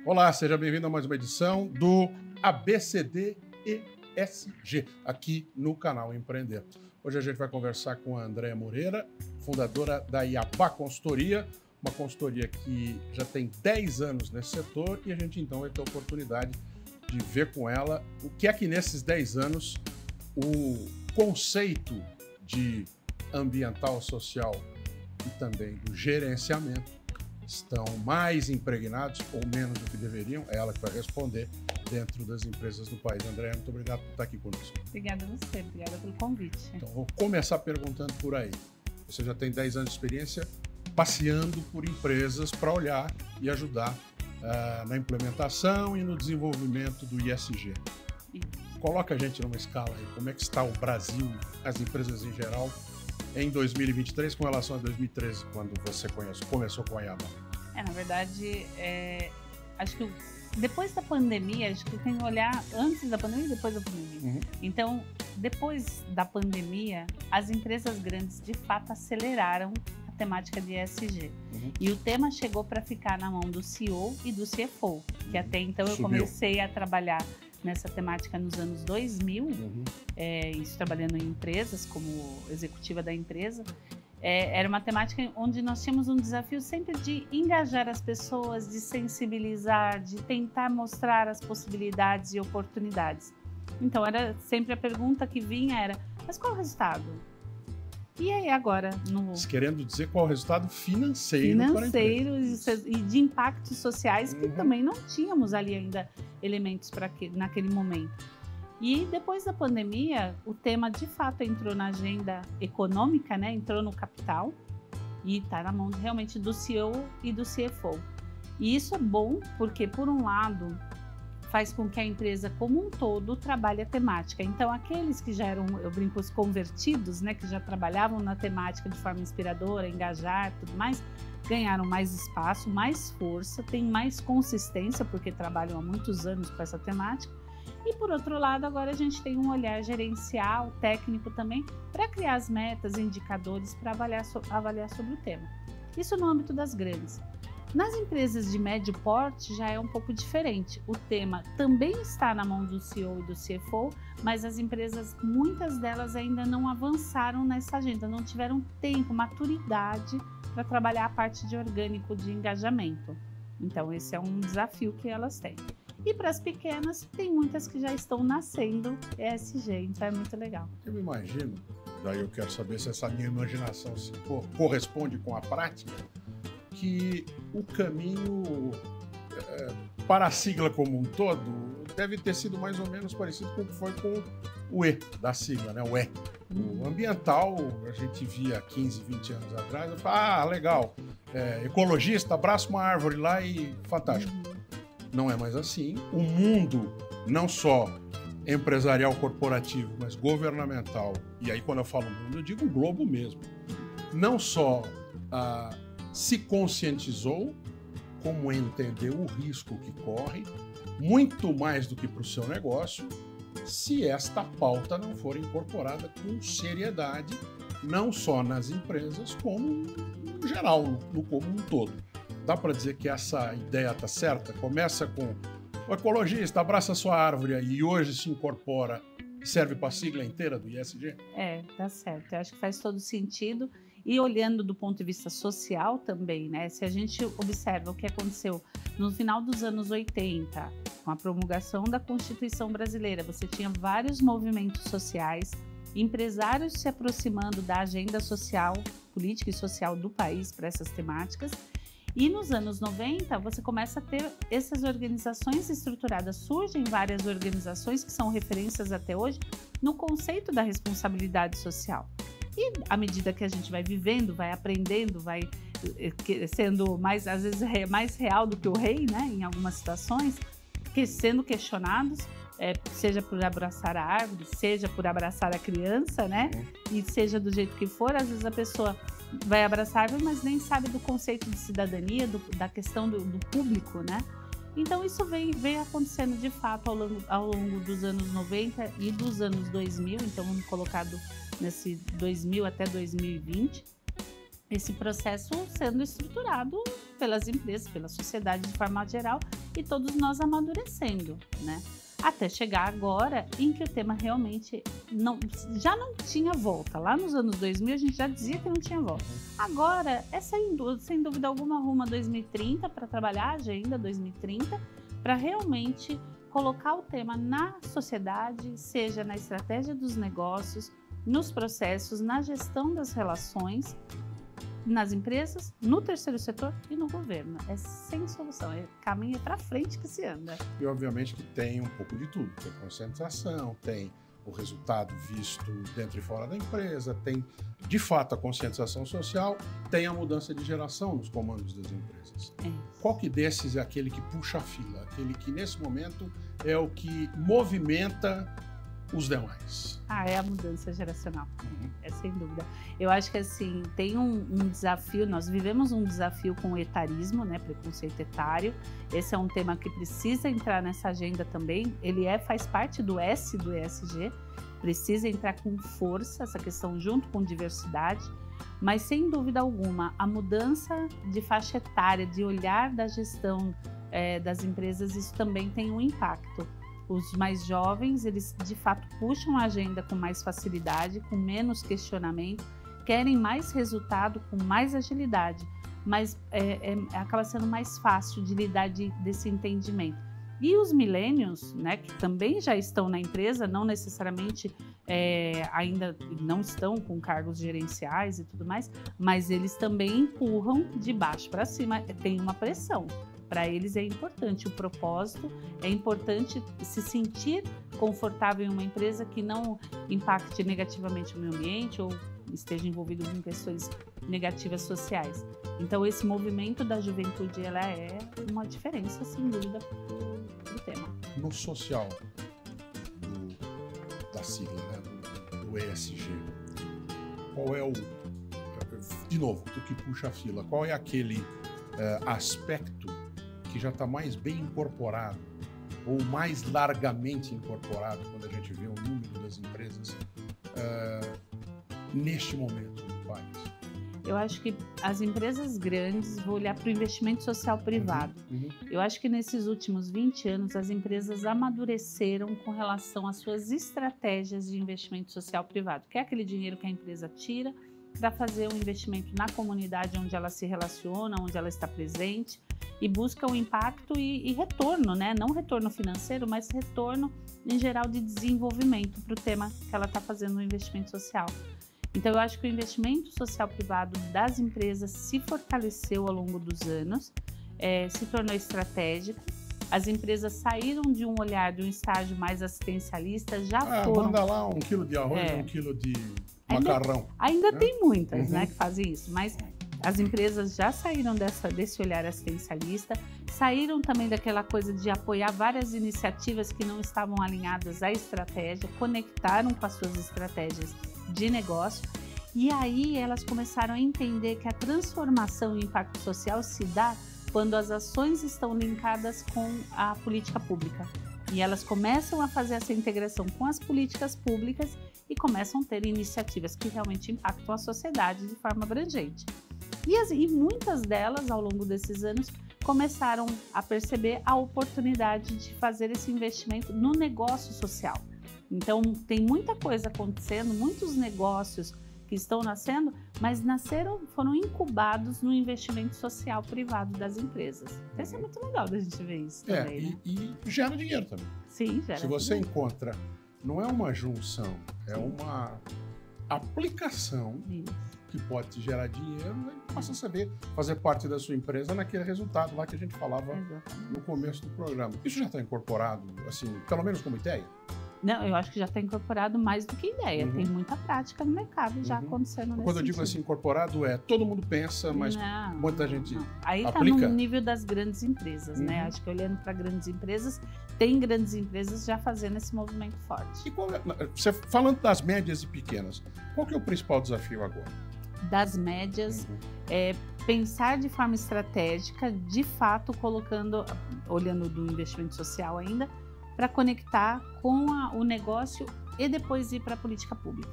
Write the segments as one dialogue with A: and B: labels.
A: Olá, seja bem-vindo a mais uma edição do ABCD ESG, aqui no canal Empreender. Hoje a gente vai conversar com a Andréa Moreira, fundadora da Iabá Consultoria, uma consultoria que já tem 10 anos nesse setor, e a gente então vai ter a oportunidade de ver com ela o que é que nesses 10 anos o conceito de ambiental, social e também do gerenciamento estão mais impregnados ou menos do que deveriam. É ela que vai responder dentro das empresas do país. Andréa, muito obrigado por estar aqui conosco.
B: Obrigada a você, obrigada pelo convite.
A: Então, vou começar perguntando por aí. Você já tem 10 anos de experiência passeando por empresas para olhar e ajudar na implementação e no desenvolvimento do ISG. Coloca a gente numa escala aí, como é que está o Brasil, as empresas em geral, em 2023 com relação a 2013, quando você começou com a Iabá?
B: Na verdade, acho que depois da pandemia, acho que tem que olhar antes da pandemia e depois da pandemia.
A: Uhum.
B: Então, depois da pandemia, as empresas grandes de fato aceleraram a temática de ESG.
A: Uhum.
B: E o tema chegou para ficar na mão do CEO e do CFO, que até então eu
A: Subiu.
B: comecei a trabalhar nessa temática nos anos 2000, isso trabalhando em empresas, como executiva da empresa. Era uma temática onde nós tínhamos um desafio sempre de engajar as pessoas, de sensibilizar, de tentar mostrar as possibilidades e oportunidades. Então, era sempre a pergunta que vinha era, mas qual o resultado? E aí agora?
A: Querendo dizer qual é o resultado financeiro para a empresa.
B: E de impactos sociais que também não tínhamos ali ainda elementos naquele momento. E depois da pandemia, o tema de fato entrou na agenda econômica, né? Entrou no capital e está na mão realmente do CEO e do CFO. E isso é bom porque, por um lado, faz com que a empresa como um todo trabalhe a temática. Então, aqueles que já eram, eu brinco, os convertidos, né, que já trabalhavam na temática de forma inspiradora, engajar e tudo mais, ganharam mais espaço, mais força, têm mais consistência, porque trabalham há muitos anos com essa temática. E, por outro lado, agora a gente tem um olhar gerencial, técnico também, para criar as metas, indicadores, para avaliar sobre o tema. Isso no âmbito das grandes. Nas empresas de médio porte já é um pouco diferente. O tema também está na mão do CEO e do CFO, mas as empresas, muitas delas ainda não avançaram nessa agenda, não tiveram tempo, maturidade para trabalhar a parte de orgânico de engajamento. Então, esse é um desafio que elas têm. E para as pequenas, tem muitas que já estão nascendo ESG, então é muito legal.
A: Eu me imagino, daí eu quero saber se essa minha imaginação se corresponde com a prática, que o caminho para a sigla como um todo deve ter sido mais ou menos parecido com o que foi com o E da sigla, né? O E. O ambiental, a gente via 15, 20 anos atrás, eu falava, legal, ecologista, abraça uma árvore lá e fantástico. Não é mais assim. O mundo, não só empresarial, corporativo, mas governamental, e aí quando eu falo mundo, eu digo o globo mesmo, não só se conscientizou, como entendeu o risco que corre, muito mais do que para o seu negócio, se esta pauta não for incorporada com seriedade, não só nas empresas, como no geral, como um todo. Dá para dizer que essa ideia está certa? Começa com o ecologista, abraça a sua árvore aí, e hoje se incorpora, serve para a sigla inteira do ISG?
B: Tá certo. Eu acho que faz todo sentido. E olhando do ponto de vista social também, né? Se a gente observa o que aconteceu no final dos anos 80, com a promulgação da Constituição Brasileira, você tinha vários movimentos sociais, empresários se aproximando da agenda social, política e social do país para essas temáticas. E nos anos 90, você começa a ter essas organizações estruturadas. Surgem várias organizações que são referências até hoje no conceito da responsabilidade social. E à medida que a gente vai vivendo, vai aprendendo, vai sendo mais, às vezes, mais real do que o rei, né, em algumas situações, sendo questionados, seja por abraçar a árvore, seja por abraçar a criança, né, e seja do jeito que for, às vezes a pessoa vai abraçar a árvore, mas nem sabe do conceito de cidadania, da questão do público, né? Então isso vem acontecendo de fato ao longo dos anos 90 e dos anos 2000, então vamos colocar nesse 2000 até 2020, esse processo sendo estruturado pelas empresas, pela sociedade de forma geral, e todos nós amadurecendo, né? Até chegar agora em que o tema realmente já não tinha volta. Lá nos anos 2000 a gente já dizia que não tinha volta. Agora é sem dúvida alguma rumo a 2030 para trabalhar a Agenda 2030, para realmente colocar o tema na sociedade, seja na estratégia dos negócios, nos processos, na gestão das relações, nas empresas, no terceiro setor e no governo. É sem solução, caminho para frente que se anda.
A: E obviamente que tem um pouco de tudo, tem conscientização, tem o resultado visto dentro e fora da empresa, tem de fato a conscientização social, tem a mudança de geração nos comandos das empresas. Qual que desses é aquele que puxa a fila, aquele que nesse momento é o que movimenta os demais?
B: É a mudança geracional, é sem dúvida. Eu acho que assim, tem um desafio, nós vivemos um desafio com o etarismo, né, preconceito etário. Esse é um tema que precisa entrar nessa agenda também, ele faz parte do S do ESG, precisa entrar com força, essa questão junto com diversidade, mas sem dúvida alguma, a mudança de faixa etária, de olhar da gestão das empresas, isso também tem um impacto. Os mais jovens, eles de fato puxam a agenda com mais facilidade, com menos questionamento, querem mais resultado, com mais agilidade, mas acaba sendo mais fácil de lidar desse entendimento. E os millennials, né, que também já estão na empresa, não necessariamente ainda não estão com cargos gerenciais e tudo mais, mas eles também empurram de baixo para cima, tem uma pressão. Para eles é importante o propósito, é importante se sentir confortável em uma empresa que não impacte negativamente o meio ambiente ou esteja envolvido com questões negativas sociais. Então, esse movimento da juventude, ela é uma diferença, sem dúvida, do tema.
A: No social da sigla, né, do ESG, qual é de novo, do que puxa a fila, qual é aquele aspecto que já está mais bem incorporado ou mais largamente incorporado quando a gente vê o número das empresas neste momento no país?
B: Eu acho que as empresas grandes vão olhar para o investimento social privado. Eu acho que nesses últimos 20 anos as empresas amadureceram com relação às suas estratégias de investimento social privado, que é aquele dinheiro que a empresa tira para fazer um investimento na comunidade onde ela se relaciona, onde ela está presente, e busca um impacto e retorno, né? Não retorno financeiro, mas retorno em geral de desenvolvimento para o tema que ela está fazendo no investimento social. Então, eu acho que o investimento social privado das empresas se fortaleceu ao longo dos anos, se tornou estratégico. As empresas saíram de um olhar, de um estágio mais assistencialista, foram...
A: Manda lá 1 quilo de arroz, 1 quilo de macarrão.
B: Ainda tem muitas, né, que fazem isso, mas as empresas já saíram desse olhar assistencialista, saíram também daquela coisa de apoiar várias iniciativas que não estavam alinhadas à estratégia, conectaram com as suas estratégias de negócio, e aí elas começaram a entender que a transformação e o impacto social se dá quando as ações estão linkadas com a política pública. E elas começam a fazer essa integração com as políticas públicas e começam a ter iniciativas que realmente impactam a sociedade de forma abrangente. E muitas delas, ao longo desses anos, começaram a perceber a oportunidade de fazer esse investimento no negócio social. Então, tem muita coisa acontecendo, muitos negócios que estão nascendo, mas foram incubados no investimento social privado das empresas. Isso é muito legal da gente ver isso também, né?
A: E gera dinheiro também.
B: Sim, gera.
A: Se você encontra, não é uma junção, é uma aplicação que pode te gerar dinheiro e passa a saber fazer parte da sua empresa naquele resultado lá que a gente falava no começo do programa. Isso já está incorporado, assim, pelo menos como ideia?
B: Não, eu acho que já está incorporado mais do que ideia. Tem muita prática no mercado já acontecendo nesse
A: Quando eu digo assim, incorporado todo mundo pensa, mas muita gente
B: aí
A: aplica.
B: Está no nível das grandes empresas, né? Acho que olhando para grandes empresas, tem grandes empresas já fazendo esse movimento forte.
A: E você falando das médias e pequenas, qual que é o principal desafio agora?
B: Das médias, pensar de forma estratégica, de fato olhando do investimento social ainda, para conectar com o negócio e depois ir para a política pública.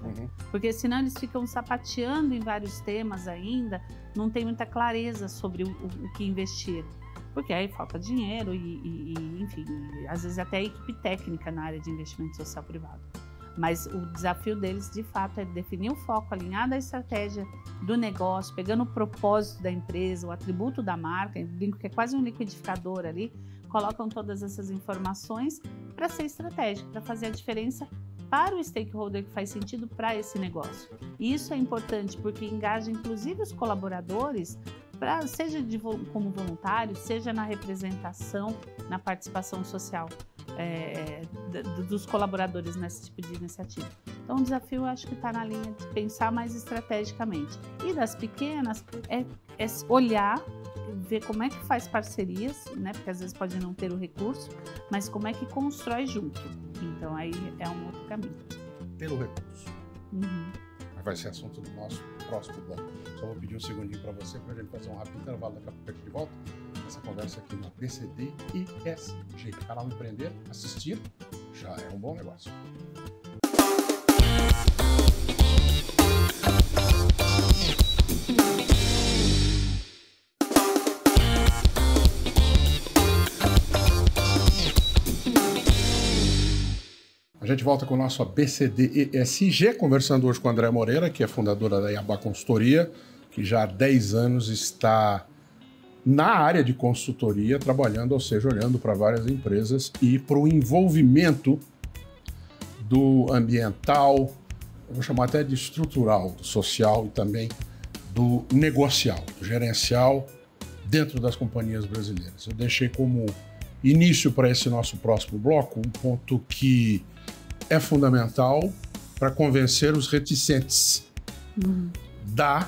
B: Porque senão eles ficam sapateando em vários temas ainda, não tem muita clareza sobre o que investir. porque aí falta dinheiro enfim, às vezes até a equipe técnica na área de investimento social privado. Mas o desafio deles, de fato, é definir o foco, alinhar da estratégia do negócio, pegando o propósito da empresa, o atributo da marca, eu brinco que é quase um liquidificador ali, colocam todas essas informações para ser estratégico, para fazer a diferença para o stakeholder que faz sentido para esse negócio. E isso é importante porque engaja inclusive os colaboradores, seja como voluntário, seja na representação, na participação social dos colaboradores nesse tipo de iniciativa. Então o desafio eu acho que está na linha de pensar mais estrategicamente. E das pequenas é olhar, ver como é que faz parcerias, né? Porque às vezes pode não ter o recurso, mas como é que constrói junto. Então aí é um outro caminho.
A: Pelo recurso. Vai ser assunto do nosso próximo bloco. Só vou pedir um segundinho para você, para a gente fazer um rápido intervalo, daqui a pouco de volta. Essa conversa aqui no BCD ESG. Canal Empreender, assistir, já é um bom negócio. A gente volta com o nosso BCD ESG, conversando hoje com a Andréa Moreira, que é fundadora da Iabá Consultoria, que já há 10 anos está na área de consultoria, trabalhando, ou seja, olhando para várias empresas e para o envolvimento do ambiental, eu vou chamar até de estrutural, do social e também do negocial, do gerencial dentro das companhias brasileiras. Eu deixei como início para esse nosso próximo bloco um ponto que é fundamental para convencer os reticentes. Dá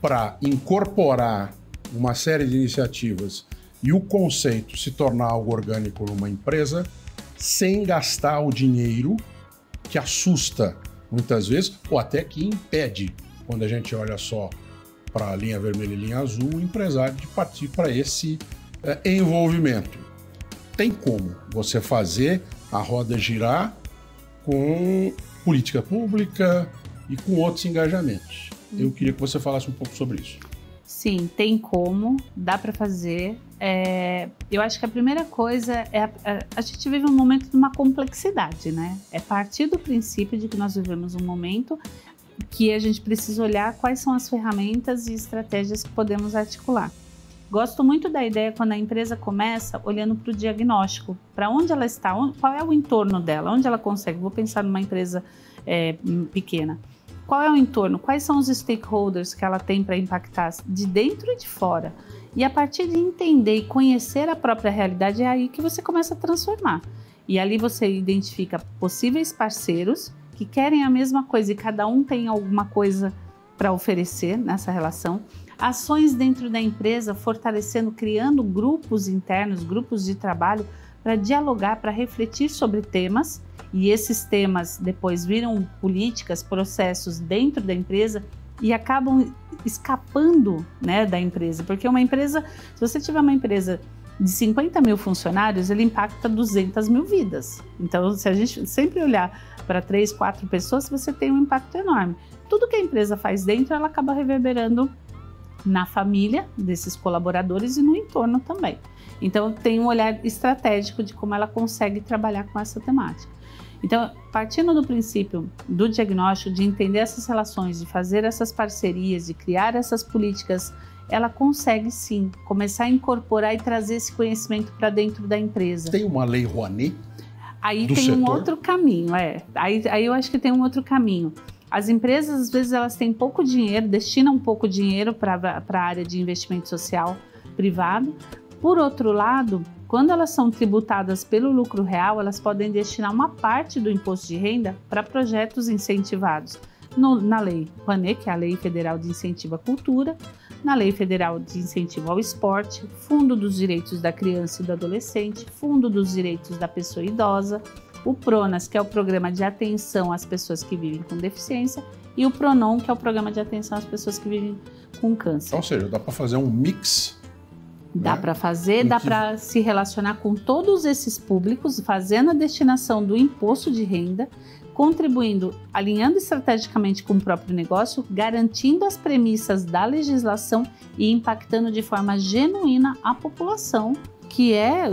A: para incorporar uma série de iniciativas e o conceito se tornar algo orgânico numa empresa sem gastar o dinheiro que assusta muitas vezes ou até que impede, quando a gente olha só para a linha vermelha e linha azul, o empresário de partir para esse envolvimento. Tem como você fazer a roda girar com política pública e com outros engajamentos. Eu queria que você falasse um pouco sobre isso.
B: Sim, tem como, dá para fazer. Eu acho que a primeira coisa é a gente vive um momento de uma complexidade, né? É partir do princípio de que nós vivemos um momento que a gente precisa olhar quais são as ferramentas e estratégias que podemos articular. Gosto muito da ideia quando a empresa começa olhando para o diagnóstico, para onde ela está, qual é o entorno dela, onde ela consegue. Vou pensar numa empresa pequena. Qual é o entorno? Quais são os stakeholders que ela tem para impactar de dentro e de fora? E a partir de entender e conhecer a própria realidade, é aí que você começa a transformar. E ali você identifica possíveis parceiros que querem a mesma coisa e cada um tem alguma coisa para oferecer nessa relação. Ações dentro da empresa, fortalecendo, criando grupos internos, grupos de trabalho para dialogar, para refletir sobre temas, e esses temas depois viram políticas, processos dentro da empresa e acabam escapando, né, da empresa, porque uma empresa, se você tiver uma empresa de 50 mil funcionários, ele impacta 200 mil vidas. Então, se a gente sempre olhar para 3, 4 pessoas, você tem um impacto enorme. Tudo que a empresa faz dentro, ela acaba reverberando na família desses colaboradores e no entorno também. Então, tem um olhar estratégico de como ela consegue trabalhar com essa temática. Então, partindo do princípio do diagnóstico, de entender essas relações, de fazer essas parcerias, de criar essas políticas, ela consegue sim começar a incorporar e trazer esse conhecimento para dentro da empresa.
A: Tem uma lei Rouanet?
B: Aí tem um outro caminho, Aí eu acho que tem um outro caminho. As empresas, às vezes, elas têm pouco dinheiro, destinam pouco dinheiro para a área de investimento social privado. Por outro lado, quando elas são tributadas pelo lucro real, elas podem destinar uma parte do imposto de renda para projetos incentivados na Lei Rouanet, que é a Lei Federal de Incentivo à Cultura, na Lei Federal de Incentivo ao Esporte, Fundo dos Direitos da Criança e do Adolescente, Fundo dos Direitos da Pessoa Idosa, o PRONAS, que é o Programa de Atenção às Pessoas que Vivem com Deficiência, e o PRONON, que é o Programa de Atenção às Pessoas que Vivem com Câncer.
A: Ou seja, dá para fazer um mix.
B: Dá para fazer, dá para se relacionar com todos esses públicos, fazendo a destinação do imposto de renda, contribuindo, alinhando estrategicamente com o próprio negócio, garantindo as premissas da legislação e impactando de forma genuína a população, que é,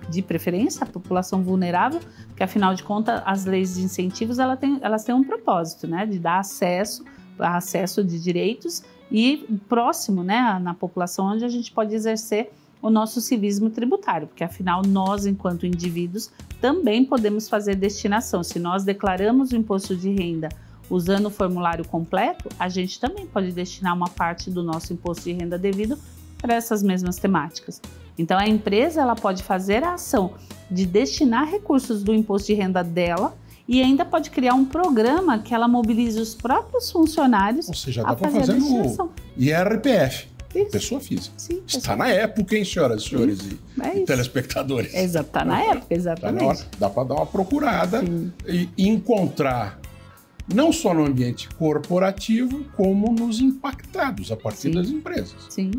B: de preferência, a população vulnerável, porque afinal de contas as leis de incentivos elas têm um propósito, né, de dar acesso de direitos e próximo, né, na população onde a gente pode exercer o nosso civismo tributário, porque afinal nós, enquanto indivíduos, também podemos fazer destinação. Se nós declaramos o imposto de renda usando o formulário completo, a gente também pode destinar uma parte do nosso imposto de renda devido para essas mesmas temáticas. Então a empresa ela pode fazer a ação de destinar recursos do imposto de renda dela e ainda pode criar um programa que ela mobilize os próprios funcionários.
A: Ou seja, dá para fazer no IRPF.
B: Isso.
A: Pessoa física.
B: Sim,
A: está na época, hein, senhoras e senhores e telespectadores?
B: Exato, está na época, exatamente.
A: Dá para dar uma procurada e encontrar, não só no ambiente corporativo, como nos impactados a partir das empresas.
B: Sim.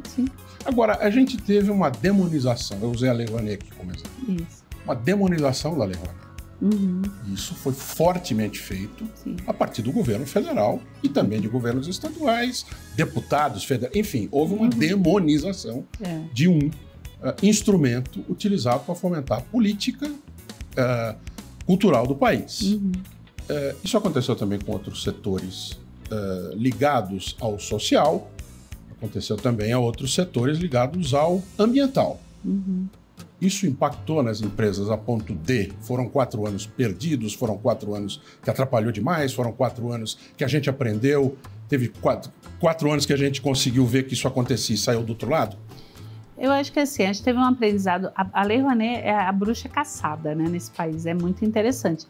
A: Agora, a gente teve uma demonização, eu usei a Lei Rouanet aqui como exemplo.
B: Isso.
A: Uma demonização da Lei Rouanet.
B: Uhum.
A: Isso foi fortemente feito a partir do governo federal e também de governos estaduais, deputados federais, enfim, houve uma demonização de um instrumento utilizado para fomentar a política cultural do país.
B: Uhum.
A: Isso aconteceu também com outros setores ligados ao social, aconteceu também a outros setores ligados ao ambiental.
B: Uhum.
A: Isso impactou nas empresas a ponto de foram 4 anos perdidos, foram 4 anos que atrapalhou demais, foram 4 anos que a gente aprendeu, teve 4 anos que a gente conseguiu ver que isso acontecia e saiu do outro lado?
B: Eu acho que assim, a gente teve um aprendizado, a Lei Rouanet é a bruxa caçada, né, nesse país, é muito interessante.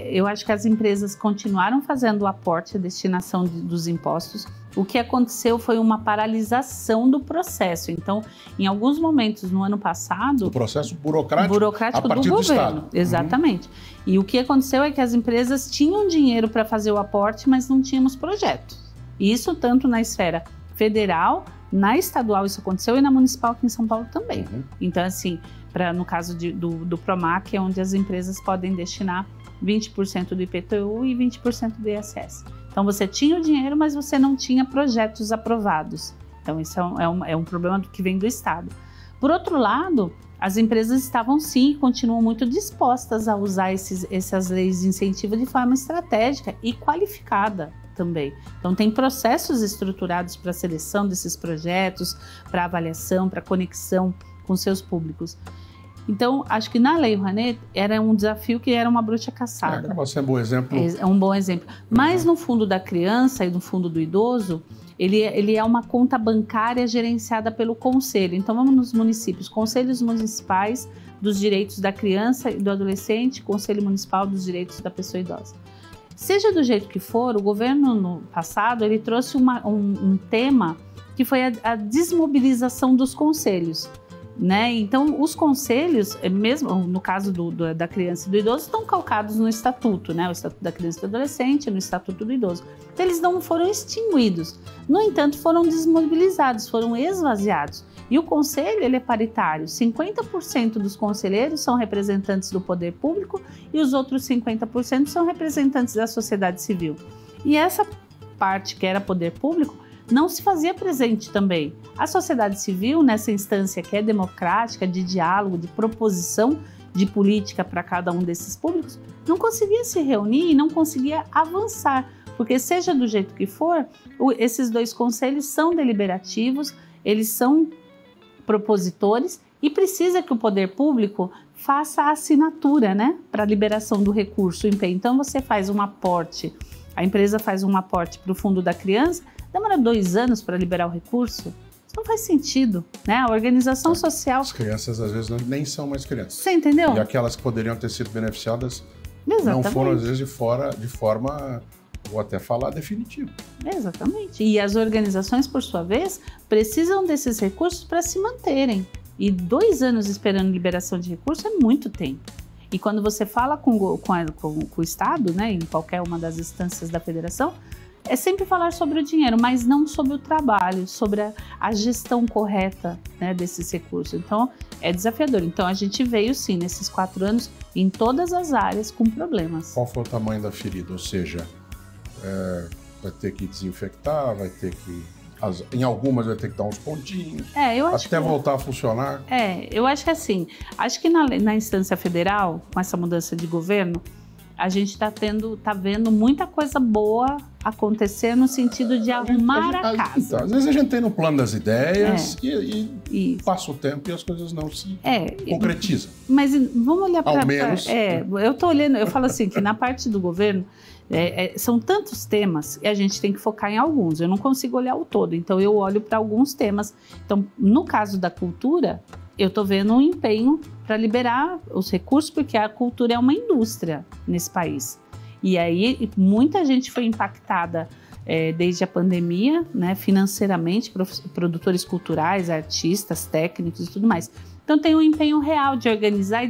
B: Eu acho que as empresas continuaram fazendo o aporte e destinação dos impostos. O que aconteceu foi uma paralisação do processo. Então, em alguns momentos no ano passado...
A: O processo burocrático
B: a partir do governo. Exatamente. E o que aconteceu é que as empresas tinham dinheiro para fazer o aporte, mas não tínhamos projetos. Isso tanto na esfera federal, na estadual isso aconteceu e na municipal aqui em São Paulo também. Então, assim, no caso do PROMAC, é onde as empresas podem destinar 20% do IPTU e 20% do ISS. Então, você tinha o dinheiro, mas você não tinha projetos aprovados. Então, isso é um problema que vem do Estado. Por outro lado, as empresas estavam sim e continuam muito dispostas a usar essas leis de incentivo de forma estratégica e qualificada também. Então, tem processos estruturados para a seleção desses projetos, para avaliação, para conexão com seus públicos. Então, acho que na Lei Rouanet era um desafio que era uma bruxa caçada.
A: Acaba sendo um bom exemplo.
B: É um bom exemplo. Mas no fundo da criança e no fundo do idoso, ele é uma conta bancária gerenciada pelo conselho. Então, vamos nos municípios, conselhos municipais dos direitos da criança e do adolescente, conselho municipal dos direitos da pessoa idosa. Seja do jeito que for, o governo no passado, ele trouxe um tema que foi a desmobilização dos conselhos. Né? Então, os conselhos, mesmo no caso da criança e do idoso, estão calcados no estatuto, né? O estatuto da criança e do adolescente, no estatuto do idoso. Então, eles não foram extinguidos. No entanto, foram desmobilizados, foram esvaziados. E o conselho, ele é paritário. 50% dos conselheiros são representantes do poder público e os outros 50% são representantes da sociedade civil. E essa parte que era poder público não se fazia presente também. A sociedade civil, nessa instância que é democrática, de diálogo, de proposição de política para cada um desses públicos, não conseguia se reunir e não conseguia avançar, porque seja do jeito que for, esses dois conselhos são deliberativos, eles são propositores e precisa que o poder público faça a assinatura, né, para a liberação do recurso. Então você faz um aporte, a empresa faz um aporte para o fundo da criança, demora 2 anos para liberar o recurso? Isso não faz sentido, né? A organização social...
A: As crianças, às vezes, nem são mais crianças.
B: Você entendeu?
A: E aquelas que poderiam ter sido beneficiadas
B: Exatamente.
A: Não foram, às vezes, de forma, vou até falar, definitiva.
B: Exatamente. E as organizações, por sua vez, precisam desses recursos para se manterem. E 2 anos esperando liberação de recursos é muito tempo. E quando você fala com o Estado, né, em qualquer uma das instâncias da federação, é sempre falar sobre o dinheiro, mas não sobre o trabalho, sobre a gestão correta, né, desses recursos. Então, é desafiador. Então, a gente veio, sim, nesses 4 anos, em todas as áreas, com problemas.
A: Qual foi o tamanho da ferida? Ou seja, vai ter que desinfectar, vai ter que... Em algumas vai ter que dar uns pontinhos,
B: eu acho
A: até voltar a funcionar.
B: Eu acho que assim, acho que na instância federal, com essa mudança de governo, a gente tá vendo muita coisa boa acontecer no sentido de arrumar a casa.
A: Às vezes a gente tem no plano das ideias e passa o tempo e as coisas não se concretizam.
B: Mas vamos olhar para...
A: Ao menos...
B: eu tô olhando, eu falo assim, que na parte do governo, são tantos temas e a gente tem que focar em alguns. Eu não consigo olhar o todo, então eu olho para alguns temas. Então, no caso da cultura, eu estou vendo um empenho para liberar os recursos, porque a cultura é uma indústria nesse país. E aí, muita gente foi impactada desde a pandemia, né, financeiramente, produtores culturais, artistas, técnicos e tudo mais. Então, tem um empenho real de organizar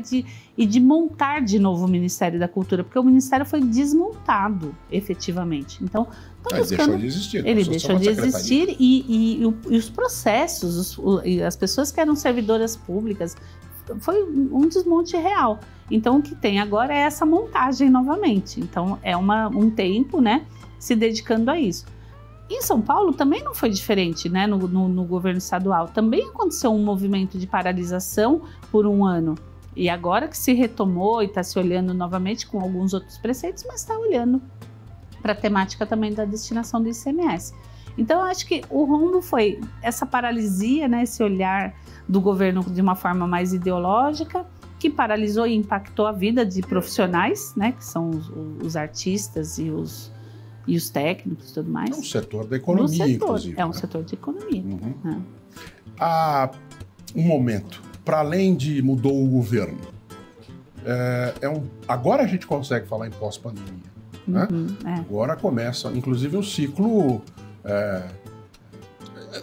B: e de montar de novo o Ministério da Cultura, porque o Ministério foi desmontado, efetivamente. Então,
A: ele deixou de existir.
B: Ele deixou de existir e os processos, as pessoas que eram servidoras públicas, foi um desmonte real. Então, o que tem agora é essa montagem novamente. Então, é um tempo, né, se dedicando a isso. Em São Paulo também não foi diferente, né? No governo estadual também aconteceu um movimento de paralisação por 1 ano. E agora que se retomou e está se olhando novamente com alguns outros preceitos, mas está olhando para a temática também da destinação do ICMS. Então, eu acho que o rumo foi essa paralisia, né? Esse olhar do governo de uma forma mais ideológica, que paralisou e impactou a vida de profissionais, né? Que são os artistas e os técnicos e tudo mais.
A: É um setor da economia, inclusive.
B: É um setor de economia.
A: Uhum. Há um momento, para além de mudou o governo, agora a gente consegue falar em pós-pandemia. Né? Agora começa, inclusive, um ciclo...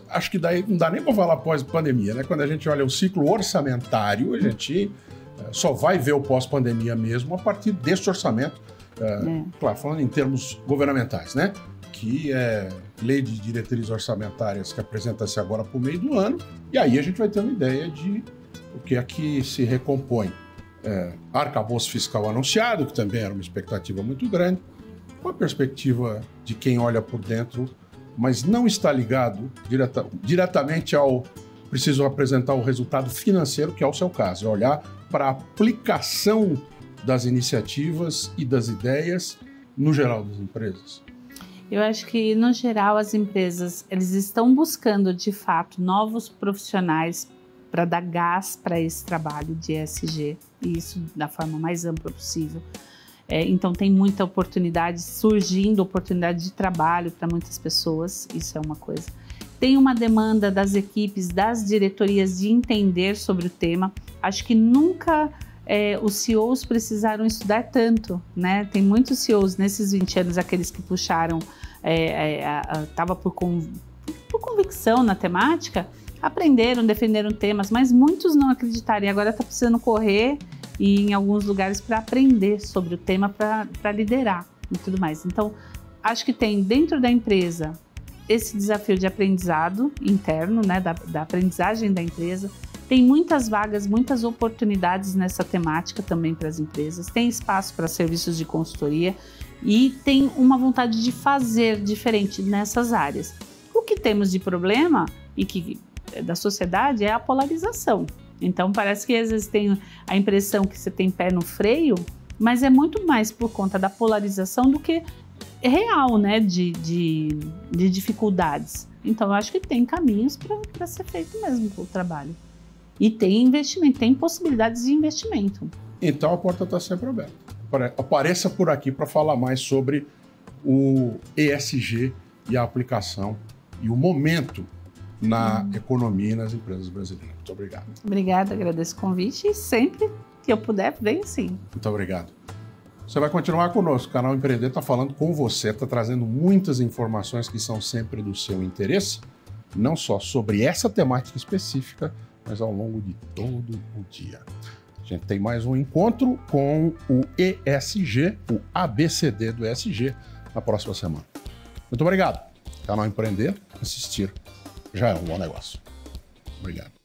A: acho que daí não dá nem para falar pós-pandemia, né? Quando a gente olha o ciclo orçamentário, a gente só vai ver o pós-pandemia mesmo a partir deste orçamento. Claro, falando em termos governamentais, né? Que é lei de diretrizes orçamentárias que apresenta-se agora por meio do ano, e aí a gente vai ter uma ideia de o que é que se recompõe. Arcabouço fiscal anunciado, que também era uma expectativa muito grande, com a perspectiva de quem olha por dentro, mas não está ligado diretamente ao preciso apresentar o resultado financeiro, que é o seu caso, é olhar para a aplicação das iniciativas e das ideias no geral das empresas?
B: Eu acho que, no geral, as empresas eles estão buscando, de fato, novos profissionais para dar gás para esse trabalho de ESG, e isso da forma mais ampla possível. Então, tem muita oportunidade surgindo, oportunidade de trabalho para muitas pessoas, isso é uma coisa. Tem uma demanda das equipes, das diretorias de entender sobre o tema. Acho que nunca... os CEOs precisaram estudar tanto, né? Tem muitos CEOs nesses 20 anos, aqueles que puxaram, estava por convicção na temática, aprenderam, defenderam temas, mas muitos não acreditaram e agora está precisando correr e em alguns lugares para aprender sobre o tema, para liderar e tudo mais. Então, acho que tem dentro da empresa esse desafio de aprendizado interno, né? Da aprendizagem da empresa. Tem muitas vagas, muitas oportunidades nessa temática também para as empresas, tem espaço para serviços de consultoria e tem uma vontade de fazer diferente nessas áreas. O que temos de problema e que da sociedade é a polarização. Então parece que às vezes tem a impressão que você tem pé no freio, mas é muito mais por conta da polarização do que real, né, de dificuldades. Então eu acho que tem caminhos para ser feito mesmo o trabalho. E tem investimento, tem possibilidades de investimento.
A: Então a porta está sempre aberta. Apareça por aqui para falar mais sobre o ESG e a aplicação e o momento na economia e nas empresas brasileiras. Muito obrigado.
B: Obrigada, agradeço o convite e sempre que eu puder, venho sim.
A: Muito obrigado. Você vai continuar conosco. O Canal Empreender está falando com você, está trazendo muitas informações que são sempre do seu interesse, não só sobre essa temática específica, mas ao longo de todo o dia. A gente tem mais um encontro com o ESG, o ABCD do ESG, na próxima semana. Muito obrigado. Canal Empreender, assistir já é um bom negócio. Obrigado.